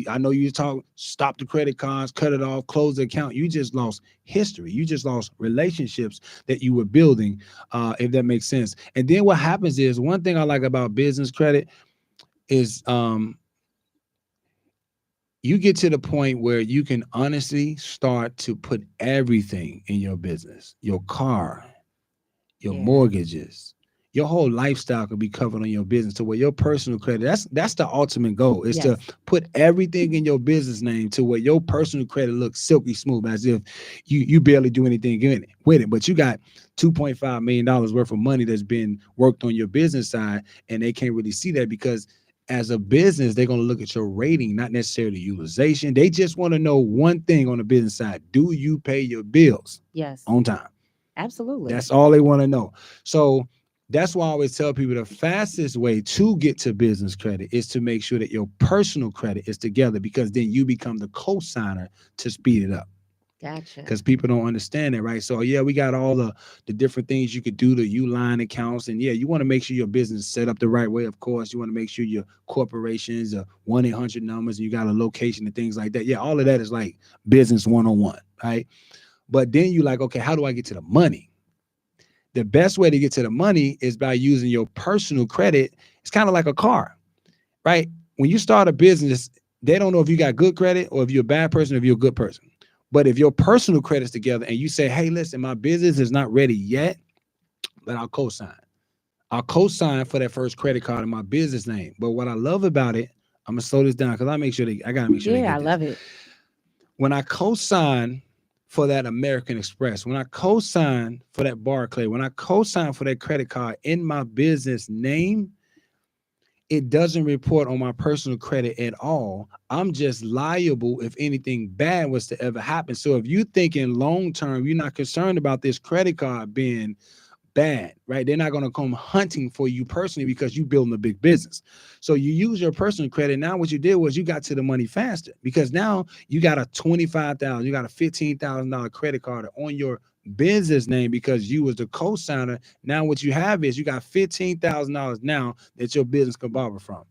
I know you talk, stop the credit cards, cut it off, close the account. You just lost history. You just lost relationships that you were building, if that makes sense. And then what happens is, one thing I like about business credit is you get to the point where you can honestly start to put everything in your business, your car, your mortgages, your whole lifestyle could be covered on your business to where your personal credit, that's the ultimate goal, is to put everything in your business name to where your personal credit looks silky smooth, as if you barely do anything with it, but you got $2.5 million worth of money that's been worked on your business side, and they can't really see that because as a business, they're going to look at your rating, not necessarily utilization. They just want to know one thing on the business side. Do you pay your bills on time? Absolutely. That's all they want to know. So that's why I always tell people the fastest way to get to business credit is to make sure that your personal credit is together, because then you become the co-signer to speed it up. Gotcha. Because people don't understand that, right? So yeah, we got all the different things you could do to Uline accounts, and yeah, you want to make sure your business is set up the right way. Of course, you want to make sure your corporations are 1-800 numbers, and you got a location and things like that. Yeah, all of that is like business 101, right? But then you like, okay, how do I get to the money? The best way to get to the money is by using your personal credit. It's kind of like a car, right? When you start a business, they don't know if you got good credit or if you're a bad person or if you're a good person. But if your personal credit's together and you say, hey, listen, my business is not ready yet, but I'll co-sign. I'll co-sign for that first credit card in my business name. But what I love about it, I'm gonna slow this down because I gotta make sure they Yeah, I get this. love it. When I co-sign for that American Express, when I co-sign for that Barclay, when I co-sign for that credit card in my business name, it doesn't report on my personal credit at all. I'm just liable if anything bad was to ever happen. So if you're thinking long term, you're not concerned about this credit card being bad, right? They're not going to come hunting for you personally because you building a big business. So you use your personal credit. Now what you did was you got to the money faster because now you got a $25,000, you got a $15,000 credit card on your business name because you was the co-signer. Now what you have is you got $15,000 now that your business can borrow from.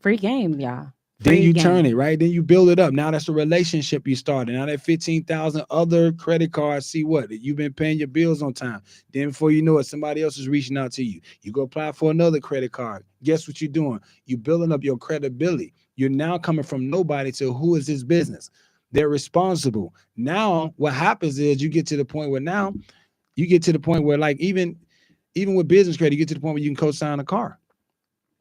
Free game, y'all. Then Free you game. turn it, right? Then you build it up. Now that's a relationship you started. Now that 15,000 other credit cards, see what? You've been paying your bills on time. Then before you know it, somebody else is reaching out to you. You go apply for another credit card. Guess what you're doing? You're building up your credibility. You're now coming from nobody to who is this business? They're responsible. Now what happens is you get to the point where now you get to the point where like even with business credit, you get to the point where you can co-sign a car.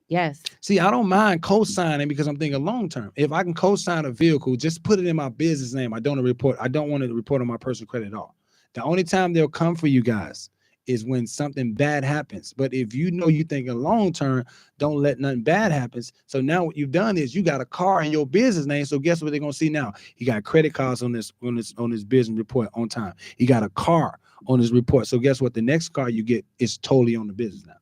Yes. See, I don't mind co-signing because I'm thinking long term. If I can co-sign a vehicle, just put it in my business name. I don't want to report on my personal credit at all. The only time they'll come for you guys is when something bad happens. But if you know you're thinking long term, don't let nothing bad happen. So now what you've done is you got a car in your business name. So guess what they're gonna see now? You got credit cards on this business report on time. You got a car on this report. So guess what? The next car you get is totally on the business now.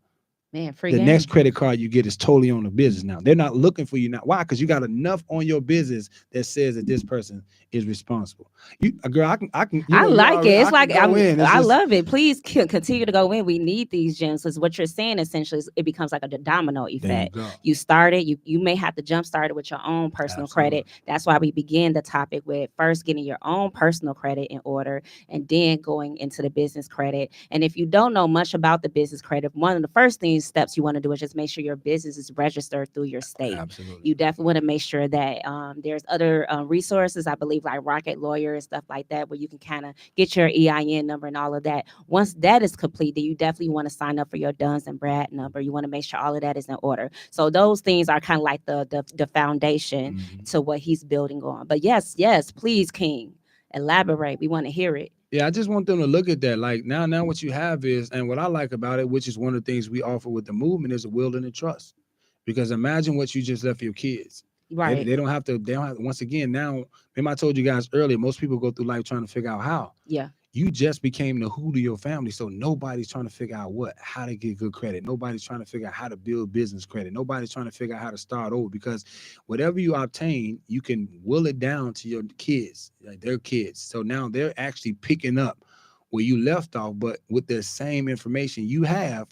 Man, free The game. next credit card you get is totally on the business now. They're not looking for you now. Why? Because you got enough on your business that says that this person is responsible. You, girl, I can. I like it. It's like I just, love it. Please continue to go in. We need these gems because what you're saying essentially is it becomes like a domino effect. You started. You may have to jump start it with your own personal credit. That's why we begin the topic with first getting your own personal credit in order, and then going into the business credit. And if you don't know much about the business credit, one of the first steps you want to do is just make sure your business is registered through your state. Absolutely. You definitely want to make sure that there's other resources, I believe, like Rocket Lawyer and stuff like that, where you can kind of get your EIN number and all of that. Once that is complete, then you definitely want to sign up for your Duns and Brad number. You want to make sure all of that is in order. So those things are kind of like the foundation to what he's building on. But yes, please, King, elaborate. We want to hear it. Yeah, I just want them to look at that. Like now what you have is, and what I like about it, which is one of the things we offer with the movement, is a will and a trust. Because imagine what you just left for your kids. Right. They don't have to, once again, now, remember I told you guys earlier, most people go through life trying to figure out how. Yeah. You just became the who to your family. So nobody's trying to figure out how to get good credit. Nobody's trying to figure out how to build business credit. Nobody's trying to figure out how to start over, because whatever you obtain, you can will it down to your kids, like their kids. So now they're actually picking up where you left off, but with the same information you have,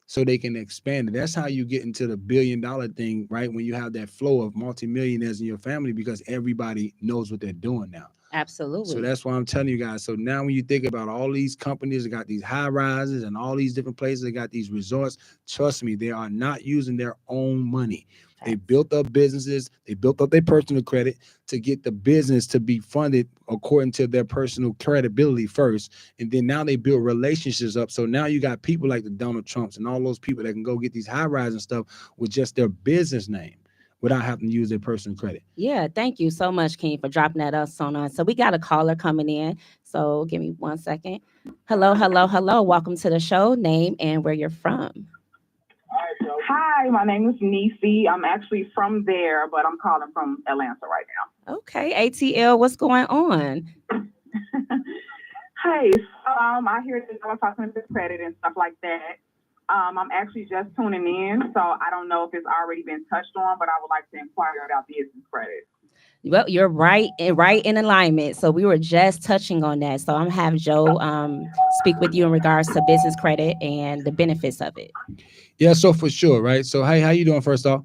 so they can expand it. That's how you get into the $1 billion thing, right? When you have that flow of multimillionaires in your family, because everybody knows what they're doing now. Absolutely. So that's why I'm telling you guys. So now when you think about all these companies that got these high rises and all these different places that got these resorts, trust me, they are not using their own money. They built up businesses. They built up their personal credit to get the business to be funded according to their personal credibility first. And then now they build relationships up. So now you got people like the Donald Trumps and all those people that can go get these high rise and stuff with just their business name, without having to use their personal credit. Yeah, thank you so much, King, for dropping that us on us. So we got a caller coming in. So give me 1 second. Hello. Welcome to the show. Name and where you're from. Hi, my name is Nisi. I'm actually from there, but I'm calling from Atlanta right now. Okay, ATL, what's going on? Hey, I hear that y'all are talking about credit and stuff like that. I'm actually just tuning in, so I don't know if it's already been touched on, but I would like to inquire about business credit. Well, you're right in alignment. So we were just touching on that. So I'm gonna have Joe speak with you in regards to business credit and the benefits of it. Yeah, so for sure, right? So hey, how you doing first off?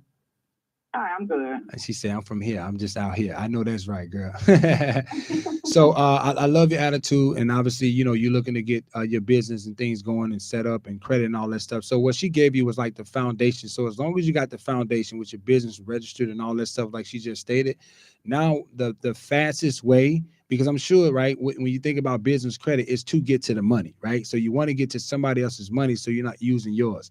Hi, I'm good. She said, I'm from here. I'm just out here. I know that's right, girl. So I love your attitude. And obviously, you know, you're looking to get your business and things going and set up and credit and all that stuff. So what she gave you was like the foundation. So as long as you got the foundation with your business registered and all that stuff, like she just stated, now the fastest way, because I'm sure, right, when you think about business credit, is to get to the money, right? So you want to get to somebody else's money so you're not using yours.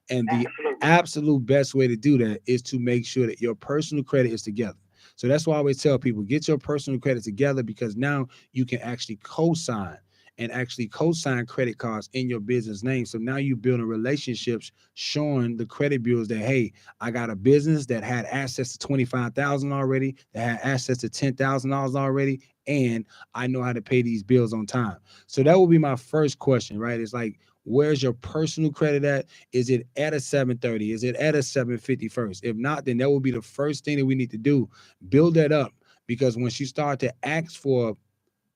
And the Absolutely. absolute best way to do that is to make sure that your personal credit is together. So that's why I always tell people, get your personal credit together, because now you can actually co-sign and actually co-sign credit cards in your business name. So now you're building relationships, showing the credit bureaus that, hey, I got a business that had access to 25,000 already, that had access to $10,000 already, and I know how to pay these bills on time. So that would be my first question, right? It's like, where's your personal credit at? Is it at a 730? Is it at a 750 first? If not, then that will be the first thing that we need to do. Build that up, because once you start to ask for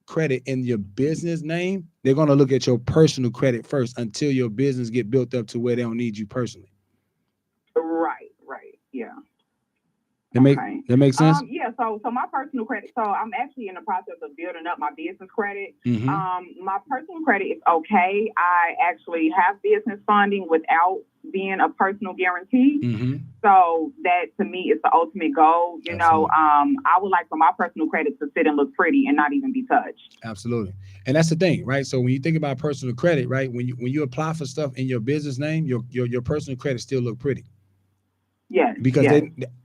credit in your business name, they're going to look at your personal credit first until your business get built up to where they don't need you personally. Right. Yeah. That make Okay. that makes sense? Yeah, so my personal credit, so I'm actually in the process of building up my business credit. Mhm. My personal credit is okay. I actually have business funding without being a personal guarantee. Mhm. So that to me is the ultimate goal. You know, I would like for my personal credit to sit and look pretty and not even be touched. Absolutely. And that's the thing, right? So when you think about personal credit, right, when you apply for stuff in your business name, your personal credit still look pretty, Yes. because Yes.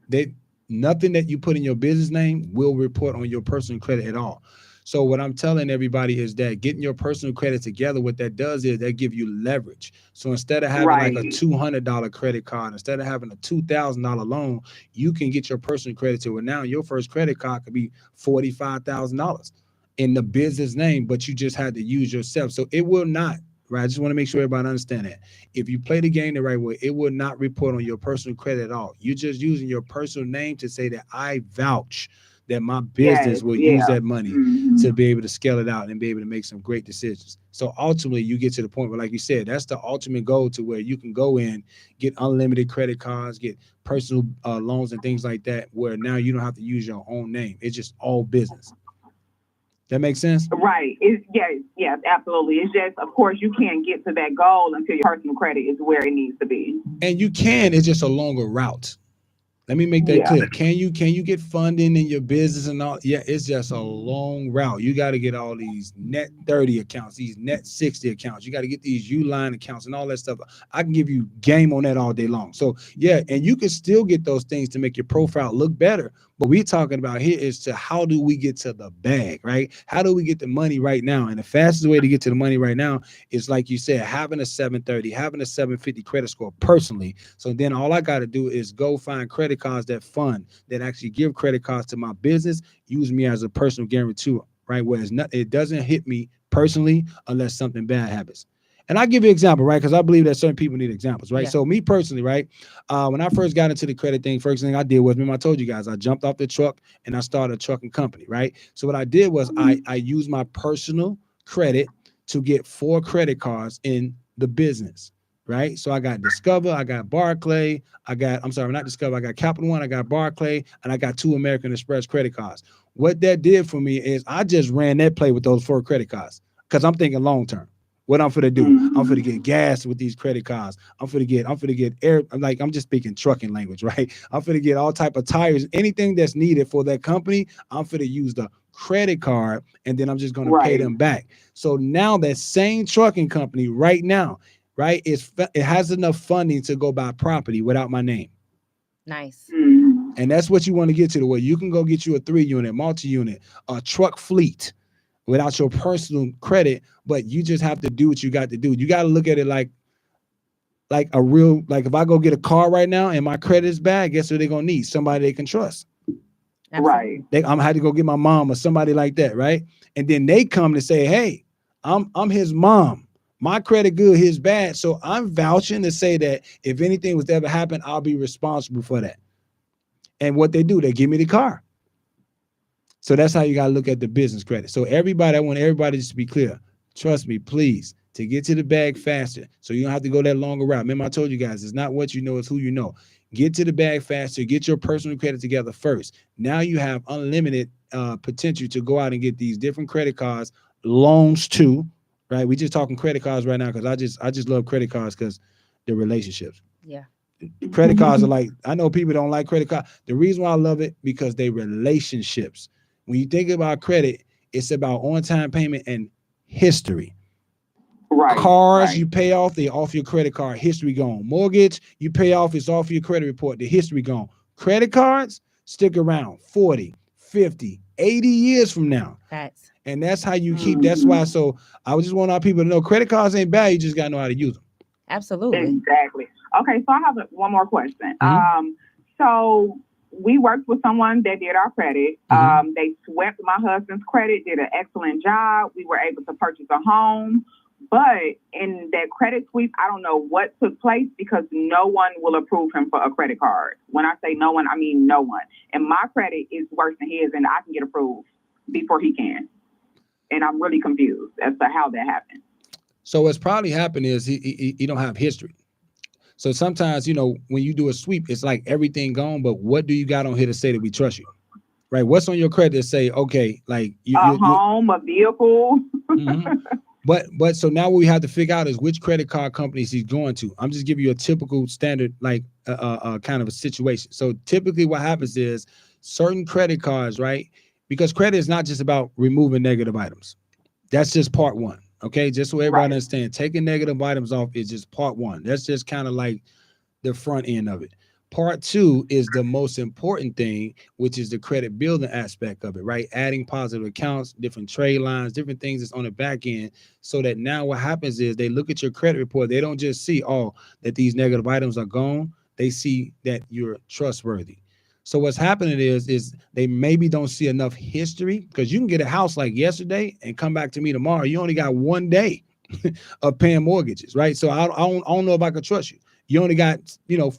they nothing that you put in your business name will report on your personal credit at all. So what I'm telling everybody is that getting your personal credit together, what that does is that give you leverage. So instead of having like a Right. $200 credit card, instead of having a $2,000 loan, you can get your personal credit to where now your first credit card could be $45,000 in the business name, but you just had to use yourself. So it will not, right? I just want to make sure everybody understand that. If you play the game the right way, it will not report on your personal credit at all. You're just using your personal name to say that I vouch that my business Yes. will use Yeah. that money to be able to scale it out and be able to make some great decisions. So ultimately, you get to the point where, like you said, that's the ultimate goal, to where you can go in, get unlimited credit cards, get personal loans and things like that, where now you don't have to use your own name. It's just all business. That makes sense? Right. Yes, absolutely. It's just, of course, you can't get to that goal until your personal credit is where it needs to be. And you can, it's just a longer route. Let me make that Yeah. clear. Can you get funding in your business and all? Yeah, it's just a long route. You got to get all these net 30 accounts, these net 60 accounts. You got to get these Uline accounts and all that stuff. I can give you game on that all day long. So yeah, and you can still get those things to make your profile look better. But we're talking about here is to how do we get to the bag, right? How do we get the money right now? And the fastest way to get to the money right now is, like you said, having a 730, having a 750 credit score personally. So then all I got to do is go find credit cards that fund, that actually give credit cards to my business, use me as a personal guarantor, right? Where it doesn't hit me personally unless something bad happens. And I'll give you an example, right? Because I believe that certain people need examples, right? Yeah. So me personally, right? When I first got into the credit thing, first thing I did was, remember I told you guys, I jumped off the truck and I started a trucking company, right? So what I did was I used my personal credit to get 4 credit cards in the business, right? So I got Discover, I got Barclay, not Discover, I got Capital One, I got Barclay, and I got 2 American Express credit cards. What that did for me is I just ran that play with those 4 credit cards, because I'm thinking long term. What I'm finna do? I'm finna get gas with these credit cards. I'm finna get air. Like, I'm just speaking trucking language, right? I'm finna get all type of tires, anything that's needed for that company. I'm finna use the credit card, and then I'm just gonna pay them back. So now that same trucking company right now, right, it has enough funding to go buy property without my name. Nice. And that's what you want to get to, the way you can go get you a 3-unit, multi-unit, a truck fleet without your personal credit, but you just have to do what you got to do. You got to look at it like a real, like, if I go get a car right now and my credit is bad, guess what they're going to need? Somebody they can trust. Right. I'm going to have to go get my mom or somebody like that, right? And then they come to say, hey, I'm his mom. My credit good, his bad. So I'm vouching to say that if anything was to ever happen, I'll be responsible for that. And what they do, they give me the car. So that's how you got to look at the business credit. So I want everybody just to be clear. Trust me, please, to get to the bag faster, so you don't have to go that longer route. Remember, I told you guys, it's not what you know, it's who you know. Get to the bag faster. Get your personal credit together first. Now you have unlimited potential to go out and get these different credit cards, loans too, right? We just talking credit cards right now, because I just love credit cards because they're relationships. Yeah. Credit cards are like, I know people don't like credit cards. The reason why I love it, because they relationships. When you think about credit, it's about on-time payment and history. Right. Cars Right. you pay off, they off your credit card, history gone. Mortgage you pay off, it's off your credit report, the history gone. Credit cards stick around 40, 50, 80 years from now. Facts. And that's how you keep. That's Mhm. why. So I would just want our people to know credit cards ain't bad. You just gotta know how to use them. Absolutely. Exactly. Okay, so I have one more question. Mhm. So we worked with someone that did our credit. Mhm. They swept my husband's credit, did an excellent job. We were able to purchase a home. But in that credit sweep, I don't know what took place because no one will approve him for a credit card. When I say no one, I mean no one. And my credit is worse than his, and I can get approved before he can. And I'm really confused as to how that happened. So what's probably happened is he don't have history. So sometimes when you do a sweep, it's like everything gone. But what do you got on here to say that we trust you? Right? What's on your credit to say okay, like A home, a vehicle. Mhm. But so now what we have to figure out is which credit card companies he's going to. I'm just giving you a typical standard like kind of a situation. So typically what happens is certain credit cards, right? Because credit is not just about removing negative items. That's just part one. Okay, just so everybody Right. understands, taking negative items off is just part one. That's just kind of like the front end of it. Part two is the most important thing, which is the credit building aspect of it, right? Adding positive accounts, different trade lines, different things that's on the back end, so that now what happens is they look at your credit report. They don't just see, oh, that these negative items are gone. They see that you're trustworthy. So what's happening is they maybe don't see enough history because you can get a house like yesterday and come back to me tomorrow. You only got one day of paying mortgages, right? So I don't know if I could trust you. You only got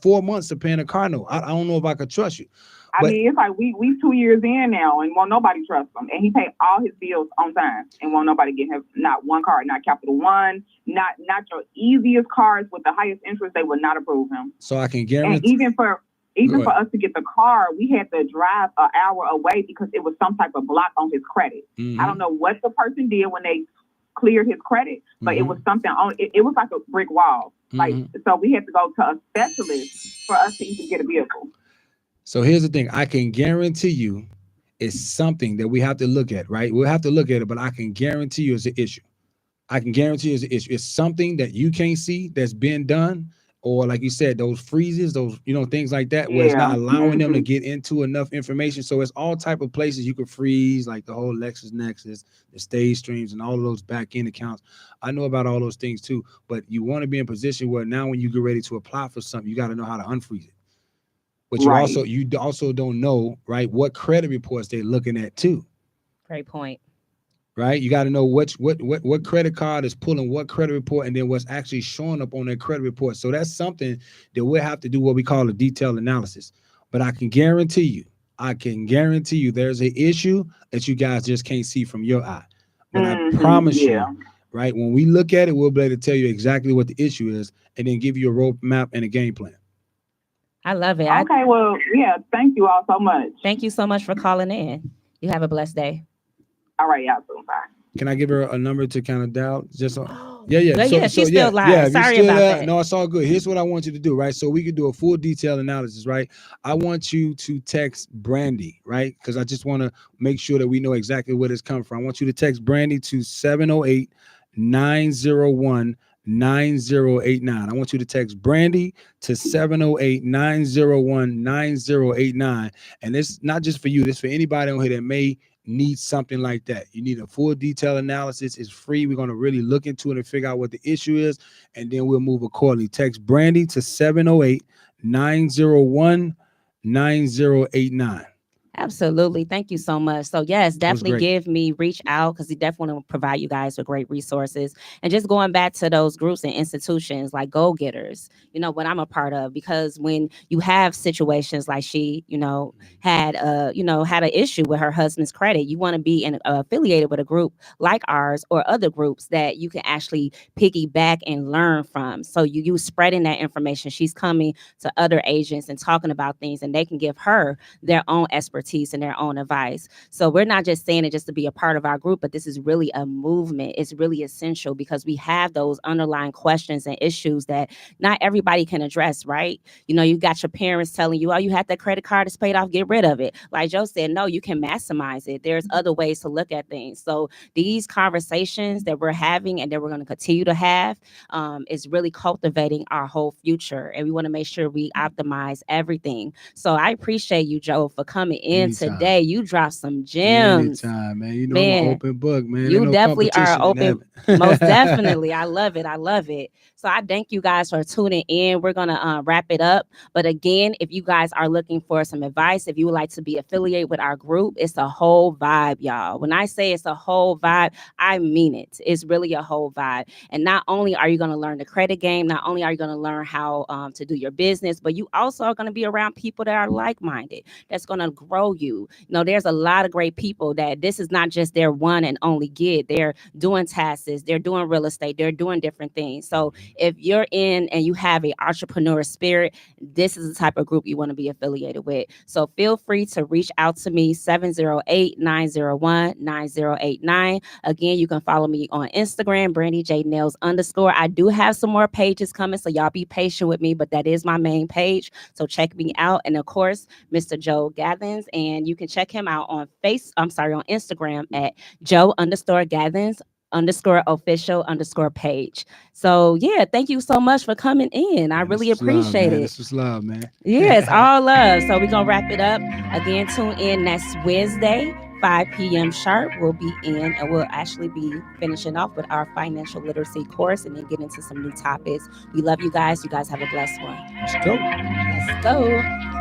4 months of paying a car note. I don't know if I could trust you. I But mean, it's like we 2 years in now, and won't nobody trust him. And he paid all his bills on time, and won't nobody get him not one card, not Capital One, not your easiest cards with the highest interest. They would not approve him. so I can And guarantee. even Go for ahead. us to get the car, we had to drive an hour away because it was some type of block on his credit. Mhm. I don't know what the person did when they cleared his credit, but it was something on it. It was like a brick wall. Like, Mhm. so we had to go to a specialist for us to even get a vehicle. So here's the thing. I can guarantee you it's something that we have to look at, right? We'll have to look at it, but I can guarantee you it's an issue. I can guarantee you it's an issue. It's something that you can't see that's been done, or like you said, those freezes, those things like that, where it's not Yeah. allowing them to get into enough information. So it's all type of places you can freeze, like the whole LexisNexis, the stage streams, and all of those back end accounts. I know about all those things too, but you want to be in a position where now when you get ready to apply for something, you got to know how to unfreeze it. But Right. you also don't know, right, what credit reports they're looking at too. Great point. Right? You got to know what credit card is pulling what credit report, and then what's actually showing up on that credit report. So that's something that we'll have to do what we call a detailed analysis. But I can guarantee you there's an issue that you guys just can't see from your eye. But I promise Yeah. you, right, when we look at it, we'll be able to tell you exactly what the issue is and then give you a roadmap and a game plan. I love it. Okay. Well, yeah. Thank you all so much. Thank you so much for calling in. You have a blessed day. All right, y'all soon. Bye. Can I give her a number to kind of dial? Just so, yeah. But So, yeah, she's still live. yeah. If you're Sorry still about there, that. no, it's all good. Here's what I want you to do, right? So we could do a full detailed analysis, right? I want you to text Brandy, right? Because I just want to make sure that we know exactly where this comes from. I want you to text Brandy to 708-901-9089. I want you to text Brandy to 708-901-9089. And it's not just for you, this for anybody on here that may need something like that. You need a full detailed analysis. It's free. We're going to really look into it and figure out what the issue is, and then we'll move accordingly. Text Brandy to 708-901-9089. Absolutely. Thank you so much. So yes, definitely great. reach out because we definitely want to provide you guys with great resources. And just going back to those groups and institutions like Go Getters, what I'm a part of, because when you have situations like she, had an issue with her husband's credit, you want to be affiliated with a group like ours or other groups that you can actually piggyback and learn from. So you spreading that information. She's coming to other agents and talking about things, and they can give her their own expertise expertise and their own advice. So we're not just saying it just to be a part of our group, but this is really a movement. It's really essential because we have those underlying questions and issues that not everybody can address, right? You know, you got your parents telling you, oh, you had that credit card, it's paid off, get rid of it. Like Joe said, no, you can maximize it. There's other ways to look at things. So these conversations that we're having and that we're going to continue to have is really cultivating our whole future. And we want to make sure we optimize everything. So I appreciate you, Joe, for coming in Anytime. today. You dropped some gems. Anytime, man. You know, Man, I'm an open book, man. You Ain't no definitely are competition in open. heaven. Most definitely. I love it. I love it. So I thank you guys for tuning in. We're going to wrap it up. But again, if you guys are looking for some advice, if you would like to be affiliated with our group, it's a whole vibe, y'all. When I say it's a whole vibe, I mean it. It's really a whole vibe. And not only are you going to learn the credit game, not only are you going to learn how to do your business, but you also are going to be around people that are like-minded, that's going to grow you. You know, there's a lot of great people that this is not just their one and only gig. They're doing taxes, they're doing real estate, they're doing different things. So if you're in and you have an entrepreneur spirit, this is the type of group you want to be affiliated with. So feel free to reach out to me, 708-901-9089. Again, you can follow me on Instagram, Brandy J Nails _ I do have some more pages coming, so y'all be patient with me, but that is my main page. So check me out. And of course, Mr. Joe Gathins, and you can check him out on on Instagram at Joe _Gathins _official _ page. So yeah, thank you so much for coming in. I really appreciate it. This was love, man. Yeah, it's all love. So we're gonna wrap it up. Again, tune in next Wednesday, 5 p.m. sharp. We'll be in and we'll actually be finishing off with our financial literacy course and then get into some new topics. We love you guys. You guys have a blessed one. Let's go. Let's go.